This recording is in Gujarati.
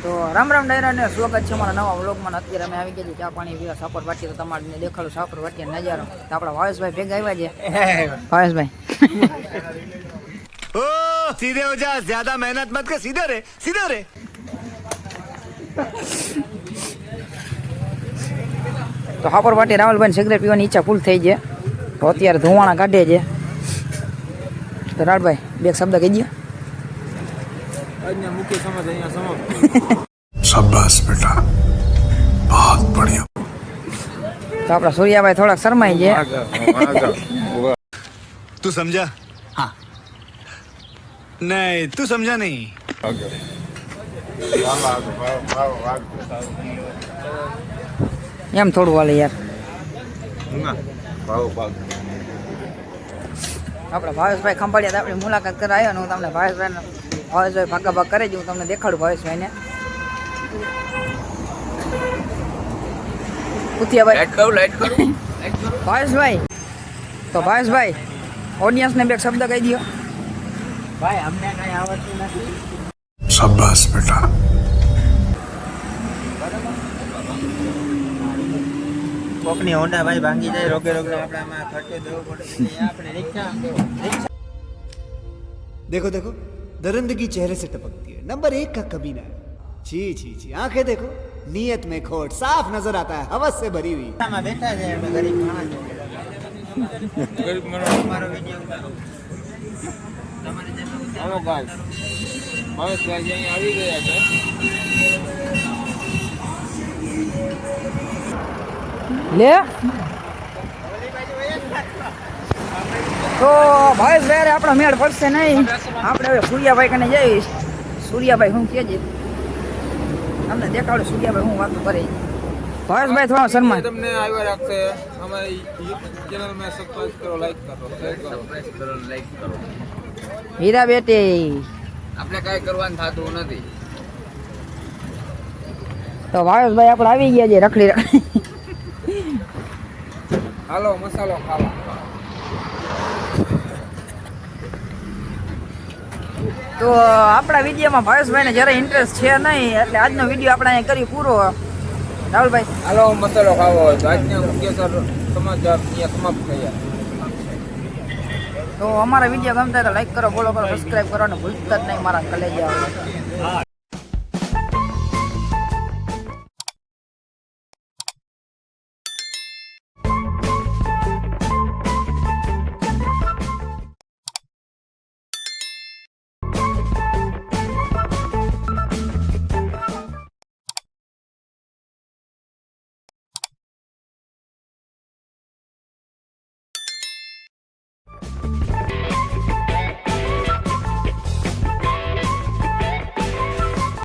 તો રામ રામ ડાયરા ને સ્વાગત છે અમારા નવા વ્લોગમાં. અત્યારે અમે આવી ગયા ચા પાણી પીવા સાપર વાટી. તો તમારે દેખાડું સાપર વાટી નજારો. તો આપણા ભાવેશભાઈ ભેગા આવ્યા છે. ભાવેશભાઈ ओ सीधे हो जा, ज्यादा मेहनत मत कर, सीधे रे सीधे रे। તો સાપર વાટી રાવલભાઈ સિગરેટ પીવાની ઈચ્છા ફૂલ થઈ છે. તો અત્યારે ધુવાણા કાઢે છે. તો રાવલભાઈ બે શબ્દ કહી દો. शाबाश बेटा, बहुत बढ़िया। તો આપણા સૂર્યાભાઈ થોડાક શરમાઈ છે. तू समझा? हाँ नहीं, तू समझा नहीं। એમ થોડું વાલે યાર. આપણા ભાવેશભાઈ ખંભાળિયા આપણી મુલાકાત કરાવ્યા. હું તમને ભાવેશભાઈ ભાગા ભાગ કરે જ હું તમને દેખાડું ભાવેશભાઈને. ભાવેશભાઈ તો ભાવેશભાઈ ઓડિયન્સને બે શબ્દ કહી દો. ભાઈ અમને કઈ આવડતું નથી. शाबाश बेटा। કોકની હોન્ડા ભાઈ ભાંગી જાય રોગે રોગે આપણે આમાં ખર્ચો દેવો પડે. આપણે રિક્ષા देखो देखो दरिंदगी चेहरे से टपकती है। नंबर 1 का कमीना है। जी जी जी, आंखें देखो, नीयत में खोट साफ नजर आता है, हवस से भरी हुई। આમાં બેઠા છે આપણે ગરીબ માણસ અમારો વિડીયો ઉતારો. હેલો ગાઈસ, ભાવેશભાઈ અહીં આવી ગયા છે. લે તો ભાવેશભાઈ આપણો મેળ પડશે નહીં. આપણે હવે સૂર્યાભાઈ કને જઈશ. સૂર્યાભાઈ શું કહે છે તમને દેખાડું. સૂર્યાભાઈ હું વાતો કરે. ભાવેશભાઈ થોડો શર્મા. તમને આવ્યા રાખશે. અમારી યુટ્યુબ ચેનલમાં સબસ્ક્રાઇબ કરો, લાઈક કરો, શેર કરો, સબસ્ક્રાઇબ કરો, લાઈક કરો. હીરા બેટે આપણે કાંઈ કરવાનું થતું નથી. તો ભાવેશભાઈ આપણે આવી ગયા છે રખડી રખડી. હાલો મસાલો ખાવા. તો આપણા વિડીયોમાં ભાવેશભાઈને જરાય ઇન્ટરેસ્ટ છે નહીં, એટલે આજનો વિડીયો આપણે અહીંયા કરી પૂરો. રાહુલભાઈ હાલો મસાલો ખાવો હોય તો આજના મુખ્યસર સમાચાર અહીંયા સમાપ્ત થયા. તો અમારા વિડીયો ગમતા હોય તો લાઈક કરો, ફોલો કરો, સબસ્ક્રાઈબ કરવાનું ભૂલતા જ નહીં મારા કલેજા.